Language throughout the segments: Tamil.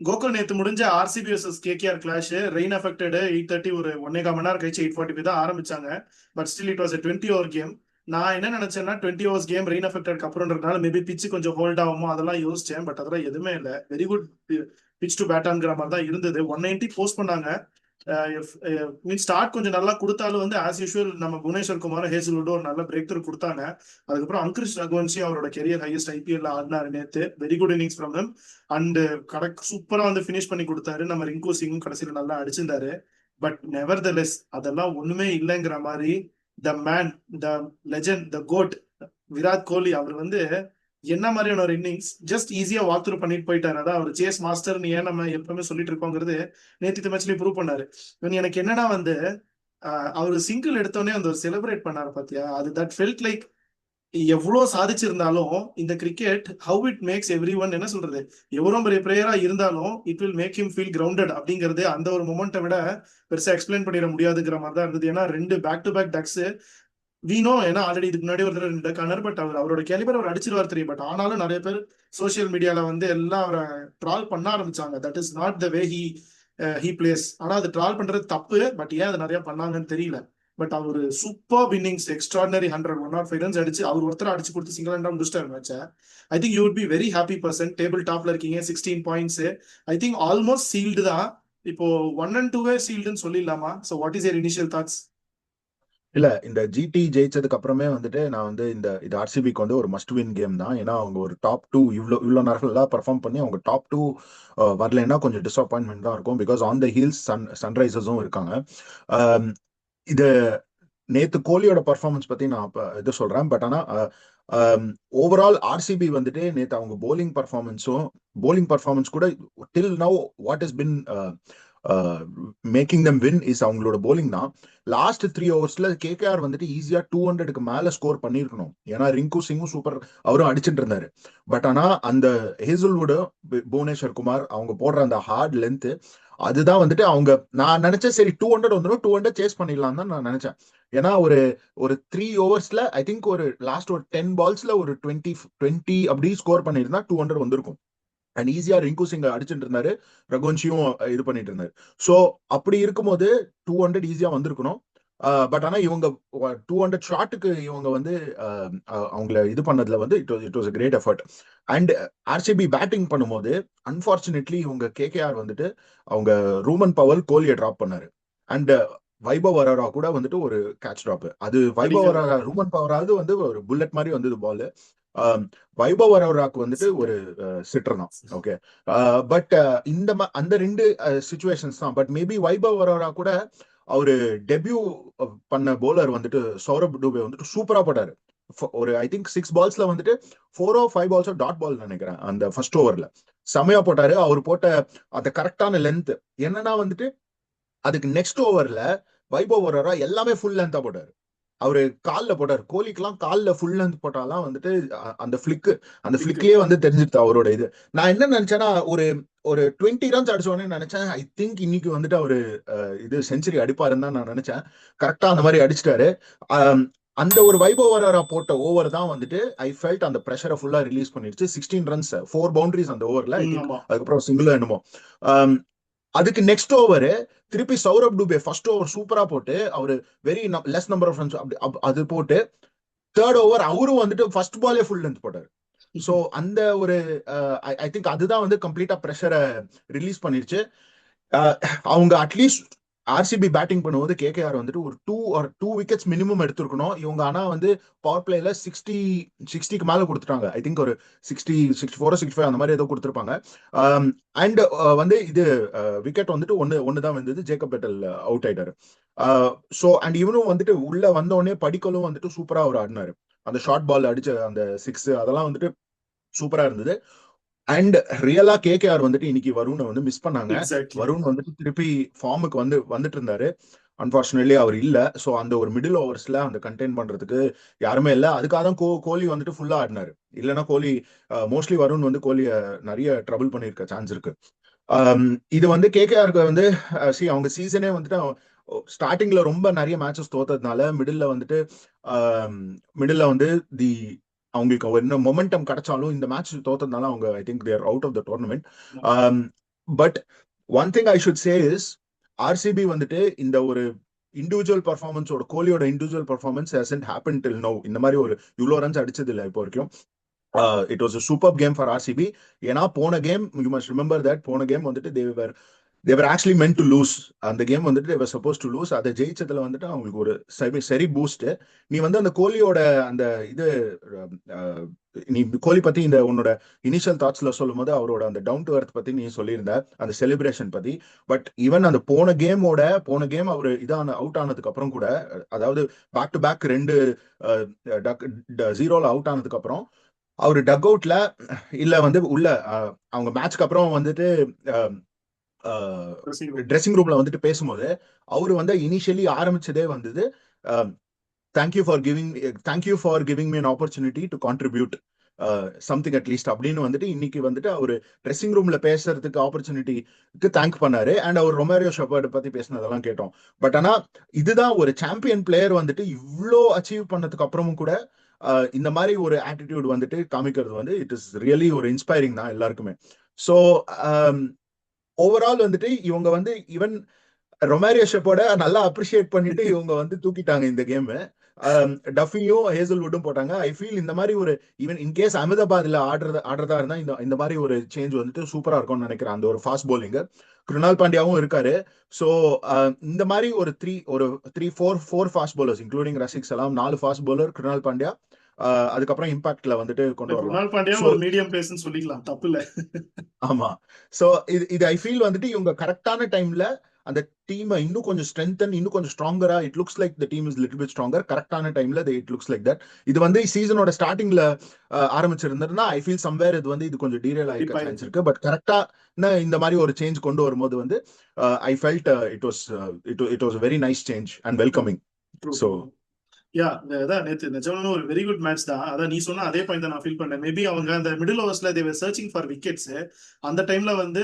கோகுல் நேத்து முடிஞ்ச RCB vs KKR clash rain affected 8:30 ஒரு 1.25 மணி நேரம் கழிச்சு 8:45 தான் ஆரம்பிச்சாங்க. But still it was 20 over game. நான் என்ன நினைச்சேன்னா 20 ஓவர்ஸ் கேம் ரெயின் அஃபெக்டட் அப்புறம்ன்றதுனால மேபி பிச்சு கொஞ்சம் ஹோல்ட் ஆகுமோ அதெல்லாம் யோசிச்சேன். பட் அதெல்லாம் எதுவுமே இல்லை. வெரி குட் பிச் டு பேட்டாங்கிற மாதிரி தான் இருந்தது. 190 போஸ்ட் பண்ணாங்க. மீன் ஸ்டார்ட் கொஞ்சம் நல்லா கொடுத்தாலும் வந்து ஆஸ் யூஷுவல் நம்ம புவனேஸ்வர் குமார் ஹேசல்வுட் ஒரு நல்ல பிரேக் த்ரூ கொடுத்தாங்க. அதுக்கப்புறம் அங்கிரிஷ் ரகுவன்சி அவரோட கெரியர் ஹையஸ்ட் ஐபிஎல் ஆடினாரு நேத்து. Very good innings from him. And correct சூப்பரா வந்து ஃபினிஷ் பண்ணி கொடுத்தாரு. நம்ம ரிங்கு சிங்கும் கடைசியில் நல்லா அடிச்சிருந்தாரு. பட் நெவர் த லெஸ் அதெல்லாம் ஒண்ணுமே இல்லைங்கிற மாதிரி the man, the legend, the goat Virat Kohli அவர் வந்து என்ன மாதிரியான ஒரு இன்னிங்ஸ் ஜஸ்ட் ஈஸியா வாக் த்ரூ பண்ணிட்டு போயிட்டாரு. அதான் அவர் சேஸ் மாஸ்டர்னு ஏன் நம்ம எப்பவுமே சொல்லிட்டு இருக்கோங்கிறது நேற்று மேட்ச்லயே ப்ரூவ் பண்ணாரு. எனக்கு என்னன்னா வந்து அவர் சிங்கிள் எடுத்தோடனே அந்த ஒரு செலிப்ரேட் பண்ணாரு பாத்தியா, அது தட் ஃபெல்ட் லைக் எவ்வளவு சாதிச்சிருந்தாலும் இந்த cricket how it makes everyone என்ன சொல்றது, எவ்வளவு பெரிய பிளேயரா இருந்தாலும் it will make him feel grounded அப்படிங்கிறது அந்த ஒரு மொமெண்ட்டை விட பெருசா எக்ஸ்பிளைன் பண்ணிட முடியாதுங்கிற மாதிரி தான் இருந்தது. ஏன்னா ரெண்டு பேக் டு பேக் டக்ஸ் வீணோ, ஏன்னா ஆல்ரெடி இதுக்கு முன்னாடி ஒரு தடவை ரெண்டு டக். பட் அவரோட கேலிபர் அவர் அடிச்சிருவார் தெரியும். பட் ஆனாலும் நிறைய பேர் சோசியல் மீடியால வந்து எல்லாம் அவரை ட்ரால் பண்ண ஆரம்பிச்சாங்க. That is not the way he plays. ஆனா அது ட்ரால் பண்றது தப்பு. பட் ஏன் அது நிறைய பண்ணாங்கன்னு தெரியல. பட் அவர் சூப்பர் இன்னிங்ஸ், எக்ஸ்ட்ராடனரி 105 ரன்ஸ் அடிச்சு அவர் ஒருத்தர் அடிச்சு கொடுத்து சிங்கிள் ஹேண்டா முடிச்சிட்டாரு match. I think you would be very happy person. Table டாப்ல இருக்கீங்க, 16 points. I think almost sealed தான். இப்போ 1 and 2 சீல்டுன்னு சொல்லிடலாமா? So what is your initial thoughts? இல்ல, இந்த ஜிடி ஜெயிச்சதுக்கு அப்புறமே வந்துட்டு நான் வந்து இது ஆர்சிபிக்கு வந்து ஒரு மஸ்ட் வின் கேம் தான். ஏன்னா அவங்க ஒரு டாப் டூ இவ்வளோ நேரம் பெர்ஃபார்ம் பண்ணி அவங்க டாப் டூ வரலைன்னா கொஞ்சம் டிசப்பாயின்மெண்ட் தான் இருக்கும். பிகாஸ் ஆன் த ஹீல்ஸ் சன்ரைசர்ஸும் இருக்காங்க. ஆம், இது நேத்து கோலியோட பர்ஃபார்மன்ஸ் பத்தி நான் இது சொல்றேன். பட் ஆனா ஓவரால் ஆர்சிபி வந்துட்டு நேத்து அவங்க போலிங் பர்ஃபார்மன்ஸ் கூட till now what is been making them win is அவங்களோட போலிங் தான். லாஸ்ட் 3 ஓவர்ஸ்ல கேகேஆர் வந்துட்டு ஈஸியா 200க்கு மேல ஸ்கோர் பண்ணிருக்கணும். ஏன்னா ரிங்கு சிங்கும் சூப்பர் அவரும் அடிச்சுட்டு இருந்தாரு. பட் ஆனா அந்த ஹேசல்வுட், புவனேஸ்வர் குமார் அவங்க போடுற அந்த ஹார்ட் லென்த், அதுதான் வந்துட்டு நான் நினைச்சேன் சரி 200 வந்துடும், 200 சேஸ் பண்ணிடலாம் தான் நான் நினைச்சேன். ஏன்னா ஒரு ஒரு 3 ஓவர்ஸ்ல ஐ திங்க் ஒரு லாஸ்ட் ஒரு 10 பால்ஸ்ல ஒரு 20 அப்படி ஸ்கோர் பண்ணியிருந்தா 200 வந்திருக்கும். அண்ட் ஈஸியா ரிங்கு சிங் அடிச்சுட்டு இருந்தாரு, ரகுவன்ஷியும் இது பண்ணிட்டு இருந்தாரு. ஸோ அப்படி இருக்கும்போது 200 ஈஸியா வந்திருக்கணும். பட் ஆனா இவங்க 200 ஷாட்டுக்கு இவங்க வந்து அவங்கள இது பண்ணதுல வந்து it was great effort. And RCB batting பண்ணும்போது அன்பார்ச்சுனேட்லி இவங்க கேகேஆர் வந்துட்டு அவங்க ரூமன் பவல் கோலியை டிராப் பண்ணாரு. அண்ட் வைபவ் அரோரா கூட வந்துட்டு ஒரு கேட்ச் டிராப். அது வைபவ் அரோரா ரூமன் பவராவது வந்து ஒரு புல்லட் மாதிரி வந்தது பால். வைபவ் அரோராக்கு வந்துட்டு ஒரு சிட்டர் தான். ஓகே, பட் அந்த ரெண்டு சிச்சுவேஷன்ஸ் தான். பட் மேபி வைபவ் அரோரா கூட அவரு டெபியூ பண்ண போலர் வந்துட்டு சௌரப் டூபே வந்துட்டு சூப்பரா போட்டாரு. ஒரு ஐ திங்க் 6 பால்ஸ்ல வந்துட்டு 4 or 5 பால்ஸோ டாட் பால் நினைக்கிறேன் அந்த ஃபர்ஸ்ட் ஓவர்ல செமையா போட்டாரு. அவர் போட்ட அந்த கரெக்டான லென்த் என்னன்னா வந்துட்டு அதுக்கு நெக்ஸ்ட் ஓவர்ல வைபவ் அரோரா எல்லாமே ஃபுல் லென்த்தா போட்டாரு. அவரு கால்ல போட்டார். கோலிக்கெல்லாம் கால்ல ஃபுல் லென்த் போட்டாலாம் வந்துட்டு அந்த ஃபிளிக்லயே வந்து தெரிஞ்சுட்டு அவரோட இது. நான் என்ன நினைச்சேன்னா ஒரு ஒரு 20 ரன்ஸ் அடிச்சோடனே நினைச்சேன் ஐ திங்க் இன்னைக்கு வந்துட்டு அவரு இது செஞ்சுரி அடிப்பாருன்னு தான் நான் நினைச்சேன். கரெக்டா அந்த மாதிரி அடிச்சிட்டாரு. அந்த ஒரு வைபவ் அரோரா போட்ட ஓவர் தான் வந்துட்டு ஐ ஃபெல்ட் அந்த ப்ரெஷரை ஃபுல்லா ரிலீஸ் பண்ணிடுச்சு. 16 ரன்ஸ் 4 பவுண்டரிஸ் அந்த ஓவர்ல. அதுக்கப்புறம் சிங்கிள் என்னமோ. அதுக்கு நெக்ஸ்ட் ஓவர் திருப்பி சௌரப் டூபே ஃபர்ஸ்ட் ஓவர் சூப்பரா போட்டு அவரு very less number of runs அது போட்டு தேர்ட் ஓவர் அவரும் வந்துட்டு ஃபர்ஸ்ட் பாலே ஃபுல் லென்த் போட்டாரு. ஸோ அந்த ஒரு ஐ திங்க் அதுதான் வந்து கம்ப்ளீட்டா ப்ரெஷரை ரிலீஸ் பண்ணிருச்சு. அவங்க அட்லீஸ்ட் ஆர்சிபி பேட்டிங் பண்ணும்போது கேகேஆர் வந்துட்டு ஒரு 2 விக்கெட்ஸ் மினிமம் எடுத்திருக்கணும் இவங்க. ஆனா வந்து பவர் பிளேல 60க்கு மேல கொடுத்துட்டாங்க. ஐ திங்க் ஒரு 60, 64, 65 அந்த மாதிரி ஏதோ கொடுத்துருப்பாங்க. அண்ட் வந்து இது விக்கெட் வந்துட்டு ஒன்னு தான் வந்தது. ஜேக்கப் பெட்டல் அவுட் ஆயிட்டாரு. ஸோ அண்ட் இவனும் வந்துட்டு உள்ள வந்தோடனே படிக்கலும் வந்துட்டு சூப்பரா அவர் ஆடினாரு. அந்த ஷார்ட் பால் அடிச்ச அந்த 6 அதெல்லாம் வந்துட்டு சூப்பரா இருந்தது. அண்ட் ரியலா கேகேஆர் வந்துட்டு இன்னைக்கு வருணை வந்து மிஸ் பண்ணாங்க. வருண் வந்துட்டு திருப்பி ஃபார்முக்கு வந்துட்டு இருந்தாரு. அன்பார்ச்சுனேட்லி அவர் இல்ல. ஸோ அந்த ஒரு மிடில் ஓவர்ஸ்ல அந்த கண்டெயின் பண்றதுக்கு யாருமே இல்லை. அதுக்காக தான் கோலி வந்துட்டு ஃபுல்லா ஆடினாரு. இல்லைன்னா கோலி மோஸ்ட்லி வருண் வந்து கோலிய நிறைய ட்ரபிள் பண்ணிருக்க சான்ஸ் இருக்கு. இது வந்து கேகேஆருக்கு வந்து அவங்க சீசனே வந்துட்டு ஸ்டார்டிங்ல ரொம்ப நிறைய மேட்சஸ் தோத்ததுனால மிடில்ல வந்து தி அவங்களுக்கு என்ன மொமெண்டம் கிடைச்சாலும் இந்த மேட்ச் தோத்ததுனால அவங்க I think they're out of the tournament. But one thing I should say is RCB வந்துட்டு இந்த ஒரு இண்டிவிஜுவல் பர்ஃபார்மன்ஸோட கோலியோட individual performance hasn't happen till now. இந்த மாதிரி ஒரு இவ்வளோ ரன்ஸ் அடிச்சது இல்லை இப்போ வரைக்கும். It was a super game for RCB. ஏன்னா போன game you must remember that போன கேம் வந்துட்டு they were actually meant to lose. அந்த கேம் வந்துட்டு தேவர் சப்போஸ் டு லூஸ். அதை ஜெயிச்சதுல வந்துட்டு அவங்களுக்கு ஒரு சரி பூஸ்ட். நீ வந்து அந்த கோலியோட அந்த இது அஹ், நீ கோலி பத்தி இந்த உன்னோட இனிஷியல் தாட்ஸ்ல சொல்லும் போது அவரோட அந்த டவுன் டு எர்த் பத்தி நீ சொல்லியிருந்த அந்த செலிப்ரேஷன் பத்தி. பட் ஈவன் அந்த போன கேம் அவர் இதான அவுட் ஆனதுக்கு அப்புறம் கூட, அதாவது பேக் டு பேக் 2 ஜீரோல அவுட் ஆனதுக்கு அப்புறம் அவரு டக் அவுட்ல இல்ல வந்து உள்ள அவங்க மேட்ச்க்கு அப்புறம் வந்துட்டு Dressing room. ட்ரெஸ்ஸிங் ரூம்ல வந்துட்டு பேசும்போது அவரு வந்து இனிஷியலி ஆரம்பிச்சதே வந்தது thank you for giving me an opportunity to contribute something at least அப்படின்னு வந்துட்டு இன்னைக்கு வந்துட்டு அவரு ட்ரெஸ்ஸிங் ரூம்ல பேசுறதுக்கு ஆப்பர்ச்சுனிட்டிக்கு தேங்க் பண்ணாரு. அண்ட் அவர் ரொமாரியோ ஷெப்பர்ட் பத்தி பேசினதெல்லாம் கேட்டோம். பட் ஆனா இதுதான் ஒரு சாம்பியன் பிளேயர் வந்துட்டு இவ்வளோ அச்சீவ் பண்ணதுக்கு அப்புறமும் கூட இந்த மாதிரி ஒரு ஆட்டிடியூட் வந்துட்டு காமிக்கிறது வந்து இட் இஸ் ரியலி ஒரு இன்ஸ்பைரிங் தான் எல்லாருக்குமே. ஸோ ஓவரால் வந்துட்டு இவங்க வந்து ஈவன் ரொமாரியோ ஷெப்போட நல்லா அப்ரிஷியேட் பண்ணிட்டு இவங்க வந்து தூக்கிட்டாங்க இந்த கேம். டஃபியும் ஹேசல்வுட்டும் போட்டாங்க. ஐ ஃபீல் இந்த மாதிரி ஒரு ஈவன் இன்கேஸ் அகமதாபாத்ல ஆடுறதா இருந்தா இந்த மாதிரி ஒரு சேஞ்ச் வந்துட்டு சூப்பரா இருக்கும்னு நினைக்கிறேன். அந்த ஒரு ஃபாஸ்ட் bowling கிருணால் பாண்டியாவும் இருக்காரு. ஸோ இந்த மாதிரி ஒரு three four fast bowlers including Rasikh எல்லாம் 4 ஃபாஸ்ட் bowler கிருணால் பாண்டியா, அதுக்கப்புறம் இம்பாக்ட்ல வந்துட்டு கொண்டு வரலாம். குணால் பாண்டியா ஸோ ஒரு மீடியம் பேஸ்ன்னு சொல்லிக்கலாம், தப்பு இல்ல. ஆமா. சோ இது ஐ ஃபீல் வந்துட்டு இவங்க கரெக்டான டைம்ல அந்த டீமை இன்னும் கொஞ்சம் ஸ்ட்ரென்தன், இன்னும் கொஞ்சம் ஸ்ட்ராங்கரா, it looks like the team is little bit stronger. கரெக்டான டைம்ல இட் லுக்ஸ் லைக் தட். இது வந்து சீசனோட ஸ்டார்டிங்ல ஆரம்பிச்சிருந்ததுன்னா ஐ ஃபீல் சம்வேர் இது கொஞ்சம் டீரியல் ஆயிருக்க சான்ஸ் இருக்கு. பட் கரெக்டா இந்த மாதிரி ஒரு சேஞ்ச் கொண்டு வரும்போது வந்து I felt it was very nice change and welcoming. So yeah, அதான் நேத்து நிஜமான ஒரு வெரி குட் மேட்ச் தான். அதான் நீ சொன்ன அதே பாயிண்ட் தான் நான் ஃபீல் பண்ணேன். மேபி அவங்க அந்த மிடில் ஓவர்ஸ்ல தேவர் சர்ச்சிங் ஃபார் விக்கெட்ஸ். அந்த டைம்ல வந்து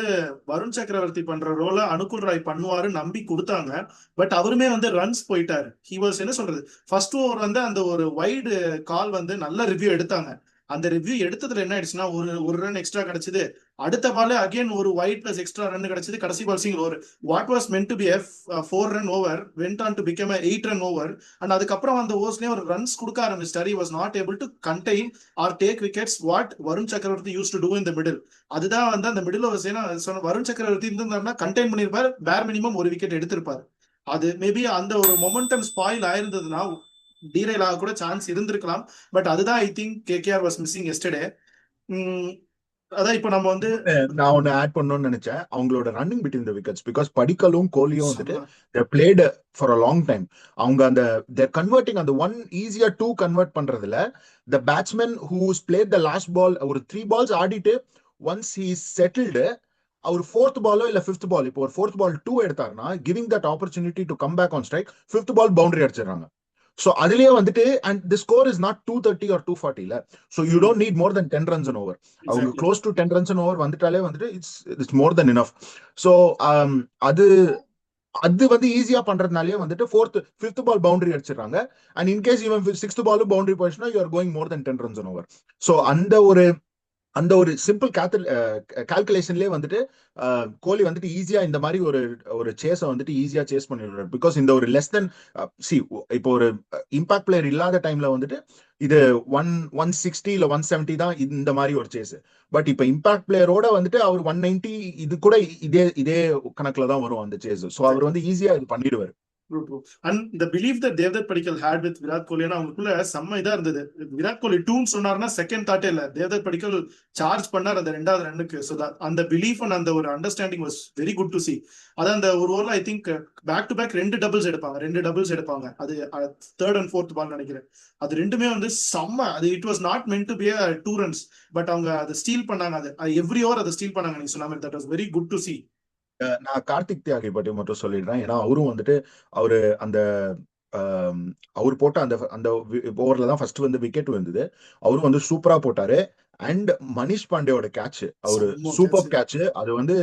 வருண் சக்கரவர்த்தி பண்ற ரோல அனுகுல் ராய் பண்ணுவாரு நம்பி கொடுத்தாங்க. பட் அவருமே வந்து ரன்ஸ் போயிட்டாரு. ஹி வாஸ் என்ன சொல்றது, ஃபர்ஸ்ட் ஓவர் வந்து அந்த ஒரு வைடு கால் வந்து நல்ல ரிவ்யூ எடுத்தாங்க. அந்த ரிவ்யூ எடுத்ததுல என்ன ஆயிடுச்சுன்னா ஒரு ரன் எக்ஸ்ட்ரா கிடைச்சது. அடுத்த பால் அகைன் ஒரு வைட் பிளஸ் எக்ஸ்ட்ரா ரன் கிடைச்சது. கடைசி ball single over. What was meant to be a 4 run over went on to become 8 run over. And அதுக்கப்புறம் அந்த ஓவர்ஸ்லயே ஒரு ரன்ஸ் கொடுக்க ஆரம்பிச்சிட்டாரு. Was not able to contain or take wickets what Varun Chakravarthy use to do in the middle. அதுதான் வந்து அந்த மிடில் ஓவர்ஸ். ஏன்னா சொன்ன வருண் சக்கரவர்த்தி இருந்தாருன்னா கண்டெயின் பண்ணிருப்பாரு, பேர் மினிமம் ஒரு விக்கெட் எடுத்திருப்பாரு. அது மேபி அந்த ஒரு மொமெண்டம் ஸ்பாயில் ஆயிருந்ததுன்னா டீரைல் ஆக கூட சான்ஸ் இருந்திருக்கலாம். பட் அதுதான் I think KKR was missing yesterday. அதான் இப்போ நம்ம வந்து நான் ஒன்னு ஆட் பண்ணணும்னு நினைச்சேன். அவங்களோட running between the wickets, because படிக்கலும் கோலியும் வந்துட்டு they played for a long time. அவங்க அந்த they're converting அந்த ஒன் ஈஸியா டூ கன்வெர்ட் பண்றதுல the batsman who's played the last ball ஒரு 3 balls ஆடிட்டு once he settled அவர் ஃபோர்த் பாலோ இல்ல ஃபிஃப்த் பால், இப்போ ஒரு ஃபோர்த் பால் 2 எடுத்தாருன்னா giving that opportunity to come back on strike, fifth ball boundary அடிச்சிடறாங்க. ஸோ அதுலயே வந்துட்டு and the score is not 230 or 240 இல்ல. So you don't need more than 10 runs an over. அவங்க close to 10 runs an over வந்துட்டாலே வந்துட்டு it's more than enough. So அது வந்து ஈஸியா பண்றதுனாலே வந்துட்டு ஃபிஃப்த் பால் பவுண்டரி அடிச்சிடறாங்க. அண்ட் இன்கேஸ் இவன் சிக்ஸ்த் பாலும் பவுண்டரி போயிடுச்சுன்னா you are going more than 10 runs an over. So அந்த ஒரு சிம்பிள் கால்குலேஷன்லேயே வந்துட்டு கோலி வந்துட்டு ஈஸியா இந்த மாதிரி ஒரு சேஸை வந்துட்டு ஈஸியா சேஸ் பண்ணிடுறாரு. பிகாஸ் இந்த ஒரு லெஸ் தென் இப்போ ஒரு இம்பாக்ட் பிளேயர் இல்லாத டைம்ல வந்துட்டு இது 160 இல்ல 170 தான் இந்த மாதிரி ஒரு சேஸ். பட் இப்போ இம்பாக்ட் பிளேயரோட வந்துட்டு அவர் 190 இது கூட இதே கணக்குல தான் வரும் அந்த சேஸ். ஸோ அவர் வந்து ஈஸியா இது பண்ணிடுவாரு. And the belief that Devdutt Padikkal had with Virat Kohli, அவங்களுக்குள்ள செம்ம இதா இருந்தது. விராட் கோலி டூன்னு சொன்னாருன்னா செகண்ட் தாட்டே இல்ல, தேவ்தத் படிக்கல் சார்ஜ் பண்ணார் அந்த 2வது ரன்னுக்கு. ஸோ அந்த பிலீஃப் அண்ட் அந்த ஒரு understanding was very good to see. அதான் அந்த ஒரு ஓவர்ல I think back to back 2 doubles எடுப்பாங்க. அது 3rd and 4th பால் நினைக்கிறேன். அது ரெண்டுமே வந்து செம்ம. அது it was not meant to be 2 runs. But அவங்க அதை ஸ்டீல் பண்ணாங்க. அது எவ்ரி ஓவர் அதை ஸ்டீல் பண்ணாங்க. நீங்க சொன்ன மாதிரி that was very good to C. நான் கார்த்திக் தியாகி பற்றி மட்டும் சொல்லிடுறேன். ஏன்னா அவரும் வந்துட்டு அவரு அந்த அவர் போட்ட அந்த ஓவர்ல தான் ஃபர்ஸ்ட் வந்து விக்கெட் வந்தது. அவரும் வந்து சூப்பரா போட்டாரு. அண்ட் மனிஷ் பாண்டேயோட கேட்ச், அவரு செம்ம கேட்ச். Super catch. அது வந்து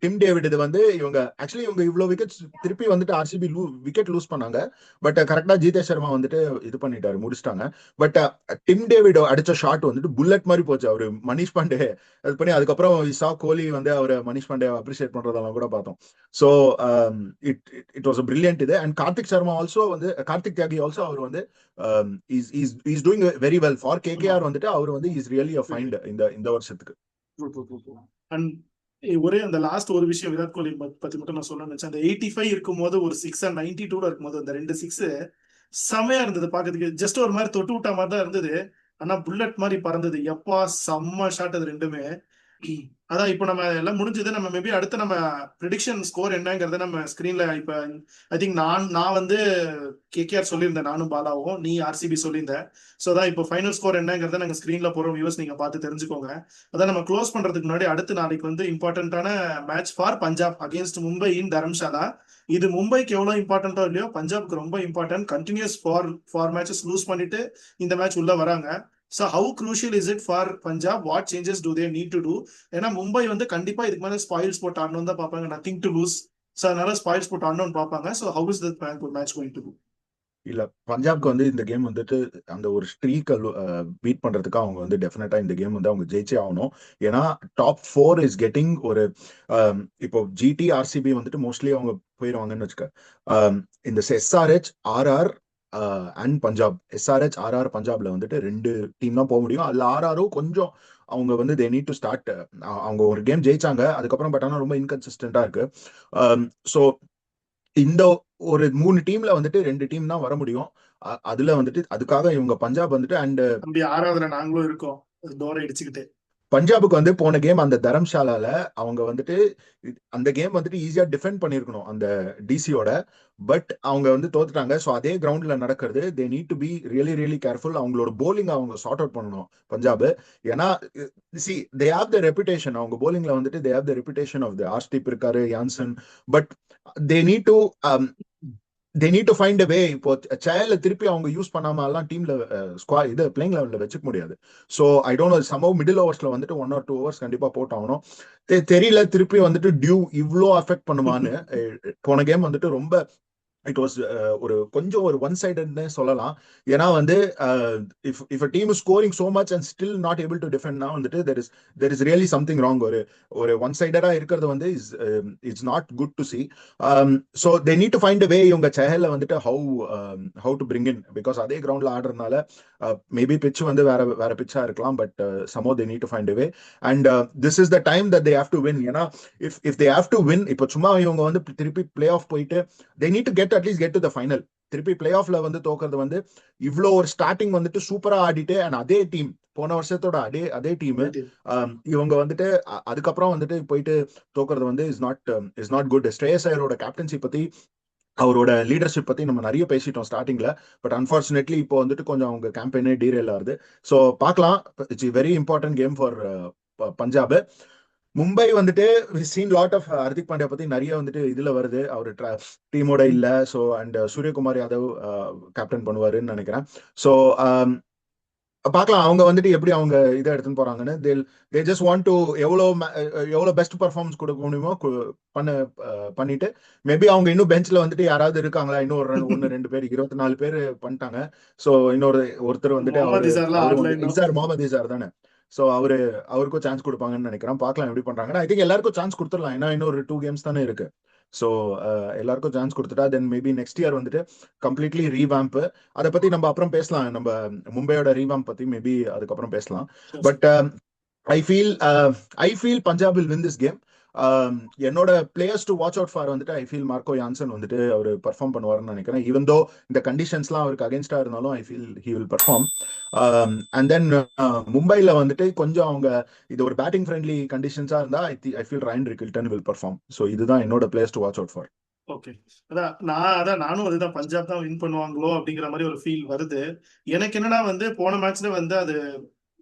டிம் டேவிட் இது வந்து இவங்க ஆக்சுவலி இவங்க இவ்வளவு விக்கெட்ஸ் திருப்பி வந்துட்டு ஆர்சிபி விக்கெட் லூஸ் பண்ணாங்க. பட் கரெக்டா ஜிதேஷ் சர்மா வந்துட்டு இது பண்ணிட்டாரு, முடிச்சிட்டாங்க. பட் டிம் டேவிட் அடிச்ச ஷாட் வந்துட்டு புல்லட் மாதிரி போச்சு. அவரு மனிஷ் பாண்டே அது பண்ணி அதுக்கப்புறம் இசா கோலி வந்து அவரை மனிஷ் பாண்டே அப்ரிஷியேட் பண்றதெல்லாம் கூட பார்த்தோம். So it it was brilliant இது. அண்ட் கார்த்திக் சர்மா ஆல்சோ வந்து கார்த்திக் தியாகி ஆல்சோ அவர் வந்து is doing very well for KKR. வந்துட்டு அவர் வந்து இஸ் ரியலி அ ஃபைண்ட் இந்த வருஷத்துக்கு. அண்ட் ஒரே அந்த லாஸ்ட் ஒரு விஷயம் விராட் கோலி பத்தி மட்டும் நான் சொல்ல நினைச்சேன். அந்த 85 இருக்கும்போது ஒரு 6 அண்ட் 92 இருக்கும்போது அந்த 2 6 செமையா இருந்தது பாக்கிறதுக்கு. ஜஸ்ட் ஒரு மாதிரி தொட்டு விட்ட மாதிரி தான் இருந்தது, ஆனா புல்லட் மாதிரி பறந்தது. எப்பா செம்ம ஷாட் அது ரெண்டுமே. அதான் இப்போ நம்ம எல்லாம் முடிஞ்சது. நம்ம மேபி அடுத்து நம்ம ப்ரிடிக்ஷன் ஸ்கோர் என்னங்கறத நம்ம ஸ்கிரீன்ல இப்ப ஐ திங்க் நான் வந்து கேகேஆர் சொல்லியிருந்தேன், நானும் பாலாவும், நீ ஆர்சிபி சொல்லியிருந்தேன். ஸோ அதான் இப்போ ஃபைனல் ஸ்கோர் என்னங்கறத நாங்க ஸ்கிரீன்ல போறோம், வியூஸ் நீங்க பார்த்து தெரிஞ்சுக்கோங்க. அதான் நம்ம க்ளோஸ் பண்றதுக்கு முன்னாடி அடுத்து நாளைக்கு வந்து இம்பார்ட்டன்டான match for Punjab against Mumbai in Dharamsala. இது மும்பைக்கு எவ்வளவு இம்பார்ட்டன்டோ இல்லையோ, பஞ்சாப்க்கு ரொம்ப important. Continuous four matches lose பண்ணிட்டு இந்த மேட்ச் உள்ள வராங்க. So how crucial is it for Punjab? What changes do they need to do? ஏன்னா மும்பை வந்து கண்டிப்பா இதுக்கு மேல ஸ்பாயில்ஸ் போட்டு ஆடணும் தான் பார்ப்பாங்க, நத்திங் டு லூஸ். ஸோ அதனால ஸ்பாயில்ஸ் போட்டு ஆடணும்னு பார்ப்பாங்க. So how is that match going to do? இல்ல, பஞ்சாப்க்கு வந்து இந்த கேம் வந்துட்டு அந்த ஒரு ஸ்ட்ரீக் பீட் பண்றதுக்கு அவங்க வந்து டெஃபினட்டா இந்த கேம் வந்து அவங்க ஜெயிச்சே ஆகணும். ஏன்னா டாப் 4 இஸ் கெட்டிங் ஒரு இப்போ ஜிடி ஆர்சிபி வந்துட்டு மோஸ்ட்லி அவங்க போயிருவாங்கன்னு வச்சுக்க. இந்த SRH RR and Punjab, SRH RR பஞ்சாப்ல வந்துட்டு 2 டீம் தான் போக முடியும். அதுல ஆர்ஆரும் கொஞ்சம் அவங்க வந்து தே நீட் டு ஸ்டார்ட். அவங்க ஒரு கேம் ஜெயிச்சாங்க அதுக்கப்புறம், பட் ஆனால் ரொம்ப இன்கன்சிஸ்டன்டா இருக்கு. ஸோ இந்த ஒரு 3 டீம்ல வந்துட்டு 2 டீம் தான் வர முடியும். அதுல வந்துட்டு அதுக்காக இவங்க பஞ்சாப் வந்துட்டு அண்ட் தம்பி 6வதுல நாங்களும் இருக்கோம், டோரை அடிச்சுக்கிட்டு. பஞ்சாபுக்கு வந்து போன கேம் அந்த தரம்சாலால அவங்க வந்துட்டு அந்த கேம் வந்துட்டு ஈஸியா டிஃபெண்ட் பண்ணிருக்கணும் அந்த டிசியோட. பட் அவங்க வந்து தோத்துட்டாங்க. ஸோ அதே கிரவுண்ட்ல நடக்கிறது, they need to be really really careful. அவங்களோட போலிங் அவங்க சார்ட் அவுட் பண்ணணும் பஞ்சாப். ஏன்னா see they have the reputation, அவங்க போலிங்ல வந்துட்டு they have the reputation of the Arshdeep இருக்காரு, Jansen. But they need to they need to find a way. இப்போ சேல திருப்பி அவங்க யூஸ் பண்ணாம எல்லாம் டீம்ல இது பிளேயிங் லெவல்ல வச்சுக்க முடியாது. ஸோ ஐ டோன்ட் நோ, சம்பவ் மிடில் ஓவர்ஸ்ல வந்துட்டு 1 or 2 hours கண்டிப்பா போட்டாகணும். தெரியல திருப்பி வந்துட்டு டியூ இவ்வளோ அஃபெக்ட் பண்ணுமான்னு. போன கேம் வந்துட்டு ரொம்ப இட் வாஸ் ஒரு கொஞ்சம் ஒரு ஒன் சைடட்னே சொல்லலாம். ஏன்னா வந்து if a team scoring so much and still not able to டிஃபெண்ட்னா வந்துட்டு there is really something wrong. ஒரு ஒன் சைடடா இருக்கிறது வந்து it's not good to see. So they need to find a way. இவங்க செஹல்ல வந்துட்டு how to bring in, because அதே கிரவுண்ட்ல ஆடுறதுனால மேபி பிட்ச் வந்து வேற பிட்சா இருக்கலாம். But somehow they need to find a way. And this is the time that they have to win. ஏன்னா if they have to win, இப்போ சும்மா இவங்க வந்து திருப்பி பிளே ஆஃப் போயிட்டு they need to at least get to the final. திருப்பி பிளே ஆஃப்ல வந்து தோக்கிறது வந்து இவ்வளோ ஒரு ஸ்டார்டிங் வந்துட்டு சூப்பரா ஆடிட்டு அண்ட் அதே டீம் போன வருஷத்தோட அதே டீம் இவங்க வந்துட்டு அதுக்கப்புறம் வந்துட்டு போயிட்டு தோக்கிறது வந்து இஸ் நாட் குட். ஸ்ரேயஸ் ஐயரோட கேப்டன்சி பத்தி, அவரோட லீடர்ஷிப் பத்தி நம்ம நிறைய பேசிட்டோம் ஸ்டார்டிங்ல. பட் அன்பார்ச்சுனேட்லி இப்போ வந்துட்டு கொஞ்சம் அவங்க கேம்பெயினே டீரெயில் ஆகுது. ஸோ பார்க்கலாம். It's very important game for Punjab. Mumbai வந்துட்டு seen lot of Hardik Pandya பத்தி நிறைய வந்துட்டு இதுல வருது. அவர் டீமோட இல்ல. So and Suryakumar Yadav captain பண்ணுவாருன்னு நினைக்கிறேன். ஸோ பார்க்கலாம் அவங்க வந்துட்டு எப்படி அவங்க இதை எடுத்துன்னு போறாங்கன்னு. தே ஜஸ்ட் வாண்ட் டு எவ்வளோ பெஸ்ட் பர்ஃபார்மன்ஸ் கொடுக்க முடியுமோ பண்ணிட்டு, மேபி அவங்க இன்னும் பெஞ்ச்ல வந்துட்டு யாராவது இருக்காங்களா, இன்னும் ஒரு 1-2 பேர், 24 பேர் பண்ணிட்டாங்க. ஸோ ஒருத்தர் வந்துட்டு முகமது இசார் தானே. ஸோ அவருக்கும் சான்ஸ் கொடுப்பாங்கன்னு நினைக்கிறேன். பார்க்கலாம் எப்படி பண்றாங்கன்னா. ஐ திங்க் எல்லாருக்கும் சான்ஸ் கொடுத்துடலாம், ஏன்னா இன்னொரு 2 கேம்ஸ் தானே இருக்கு. ஸோ எல்லாருக்கும் சான்ஸ் கொடுத்துட்டா தென் மேபி நெக்ஸ்ட் இயர் வந்துட்டு கம்ப்ளீட்லி ரீவாம்ப். அதை பத்தி நம்ம அப்புறம் பேசலாம். நம்ம மும்பையோட ரீவாம்ப் பத்தி மேபி அதுக்கப்புறம் பேசலாம். But I feel Punjab will win this game. என்னோட players to watch out for வந்துட்டு ஐ ஃபீல் மார்க்கோ யான்சன் வந்துட்டு அவர் பெர்ஃபார்ம் பண்ணுவாருன்னு நினைக்கிறேன். ஈவன் தோ இந்த கண்டிஷன்ஸ்லாம் அவருக்கு அகேன்ஸ்டா இருந்தாலும் I feel he will perform. And then மும்பைல வந்துட்டு கொஞ்சம் அவங்க இது ஒரு பேட்டிங் ஃப்ரெண்ட்லி கண்டிஷன்ஸா இருந்தா I feel Ryan Rickelton will perform. So இதுதான் என்னோட players to watch out for. Okay, நானும் அதுதான் பஞ்சாப் தான் வின் பண்ணுவாங்களோ அப்படிங்கிற மாதிரி ஒரு ஃபீல் வருது எனக்கு. என்னன்னா வந்து போன மேட்ச்ல வந்து அது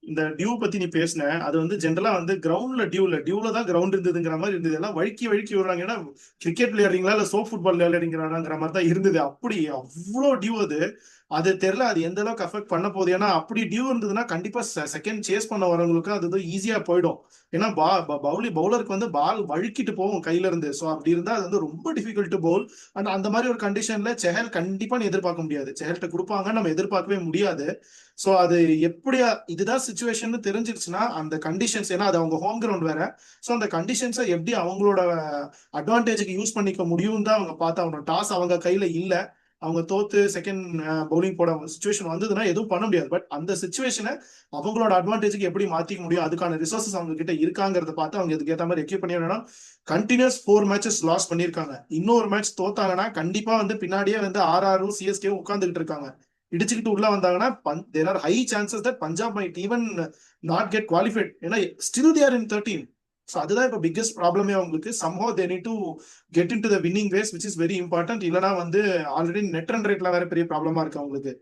இந்த டியூ பத்தி நீ பேசின, அது வந்து ஜென்ரலா வந்து கிரவுண்ட்ல டியூல தான் கிரவுண்ட் இருந்ததுங்கிற மாதிரி இருந்தது. எல்லாம் வழுக்கி விடுறாங்க. ஏன்னா கிரிக்கெட் விளையாடுறீங்களா இல்ல சோப் ஃபுட்பால் விளையாடுறீங்கிற மாதிரி தான் இருந்தது. அப்படி அவ்வளோ டியூ அது. அது தெரியல அது எந்த அளவுக்கு அஃபெக்ட் பண்ண போகுது. ஏன்னா அப்படி டியூ இருந்ததுன்னா கண்டிப்பா செகண்ட் சேஸ் பண்ண வரவங்களுக்கு அது ஈஸியா போயிடும். ஏன்னா பவுலருக்கு வந்து பால் வழுக்கிட்டு போகும் கையில இருந்து. ஸோ அப்படி இருந்தா அது வந்து ரொம்ப டிஃபிகல்ட் டு பவுல். அண்ட் அந்த மாதிரி ஒரு கண்டிஷன்ல செஹல் கண்டிப்பா நீ எதிர்பார்க்க முடியாது. செஹல்கிட்ட கொடுப்பாங்க நம்ம எதிர்பார்க்கவே முடியாது. ஸோ அது எப்படியா இதுதான் சுச்சுவேஷன் தெரிஞ்சிருச்சுன்னா அந்த கண்டிஷன்ஸ், ஏன்னா அது அவங்க ஹோம் கிரவுண்ட் வேற. ஸோ அந்த கண்டிஷன்ஸை எப்படி அவங்களோட அட்வான்டேஜுக்கு யூஸ் பண்ணிக்க முடியும் தான் அவங்க பார்த்தா அவங்க டாஸ் அவங்க கையில இல்ல. அவங்க தோத்து செகண்ட் பவுலிங் போட சுச்சுவேஷன் வந்ததுன்னா எதுவும் பண்ண முடியாது. பட் அந்த சுச்சுவேஷனை அவங்களோட அட்வான்டேஜுக்கு எப்படி மாத்திக்க முடியும், அதுக்கான ரிசோர்சஸ் அவங்க கிட்ட இருக்காங்கிறத பார்த்து அவங்க இதுக்கு ஏற்ற மாதிரி எக்யூப் பண்ணி கண்டினியூஸ் 4 மேட்சஸ் லாஸ் பண்ணியிருக்காங்க. இன்னொரு மேட்ச் தோத்தாங்கன்னா கண்டிப்பா வந்து பின்னாடியே வந்து ஆர்ஆரும் சிஎஸ்கேவும் உட்கார்ந்துகிட்டு இருக்காங்க. இடிச்சுக்கிட்டு உள்ள வந்தாங்கன்னா there are high chances that Punjab might even not get qualified. ஏன்னா still they are in 13. So அதுதான் இப்போ பிக்கஸ்ட் ப்ராப்ளமே அவங்களுக்கு. somehow they need to get into the winning ways which is very important. இல்லைனா வந்து ஆல்ரெடி நெட் ரன் ரேட்ல வேற பெரிய ப்ராப்ளமா இருக்கு அவங்களுக்கு.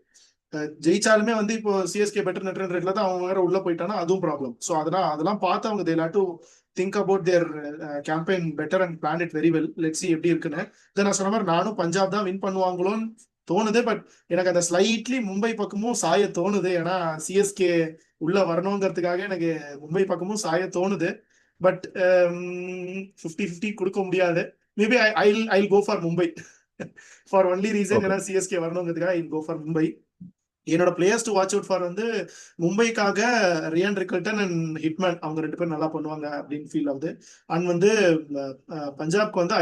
ஜெயிச்சாலுமே வந்து இப்போ சிஎஸ்கே பெட்டர் நெட் ரன் ரேட்ல தான் அவங்க வேற உள்ள போயிட்டானா அதுவும் ப்ராப்ளம். ஸோ அதெல்லாம் பார்த்து அவங்க they have to think about their campaign better and plan it very well. let's see எப்படி இருக்குன்னு. இதை நான் சொன்ன மாதிரி நானும் பஞ்சாப் தான் வின் பண்ணுவாங்களோன்னு தோணுது. பட் எனக்கு அந்த ஸ்லைட்லி மும்பை பக்கமும் சாய தோணுது. ஏன்னா சிஎஸ்கே உள்ள வரணுங்கிறதுக்காக எனக்கு மும்பை பக்கமும் சாய தோணுது. பட் 50-50 கொடுக்க முடியாது. Maybe I go for Mumbai for only reason, okay. ஏன்னா சிஎஸ்கே வரணுங்கிறதுக்காக ஐ கோ ஃபார் மும்பை. என்னோட players to watch out for வந்து மும்பைக்காக ரியான் ரிக்கல்டன் அண்ட் ஹிட்மேன், அவங்க 2 பேரும் நல்லா பண்ணுவாங்க அப்படின்னு ஃபீல் ஆகுது. அண்ட் வந்து பஞ்சாப்க்கு வந்து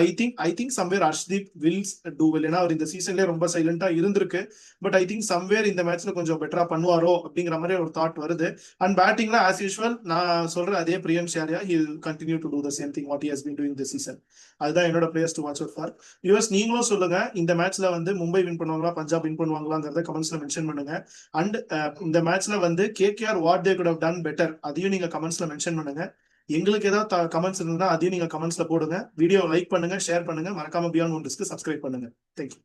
I think somewhere Arshdeep wills do well. ஏன்னா அவர் இந்த சீசன்லேயே ரொம்ப சைலண்டா இருந்திருக்கு. பட் ஐ திங்க் சம்வேர் இந்த மேட்ச்ல கொஞ்சம் பெட்டரா பண்ணுவாரோ அப்படிங்கிற மாதிரி ஒரு தாட் வருது. அண்ட் பேட்டிங்ல ஆஸ் யூஸ்வல் நான் சொல்ற அதே Priyansh Arya he will continue to do the same thing what he has been doing this season. அதுதான் என்னோட players to watch out for. யூஎஸ் நீங்களும் சொல்லுங்க இந்த மேட்ச்ல வந்து மும்பை வின் பண்ணுவாங்களா பஞ்சாப் வின் பண்ணுவாங்களாங்கிறத கமெண்ட்ஸ்ல மென்ஷன் பண்ணுங்க. அண்ட் இந்த மேட்ச்ல வந்து KKR what they could have done better அதையும் நீங்க கமெண்ட்ஸ்ல மென்ஷன் பண்ணுங்க. எங்களுக்கு ஏதாவது கமெண்ட்ஸ் இருந்தா அதையும் நீங்க கமெண்ட்ஸ்ல போடுங்க. வீடியோ லைக் பண்ணுங்க, ஷேர் பண்ணுங்க, மறக்காம பியாண்ட் ஒன் டிஸ்க்கு சப்ஸ்கிரைப் பண்ணுங்க. தேங்க்யூ.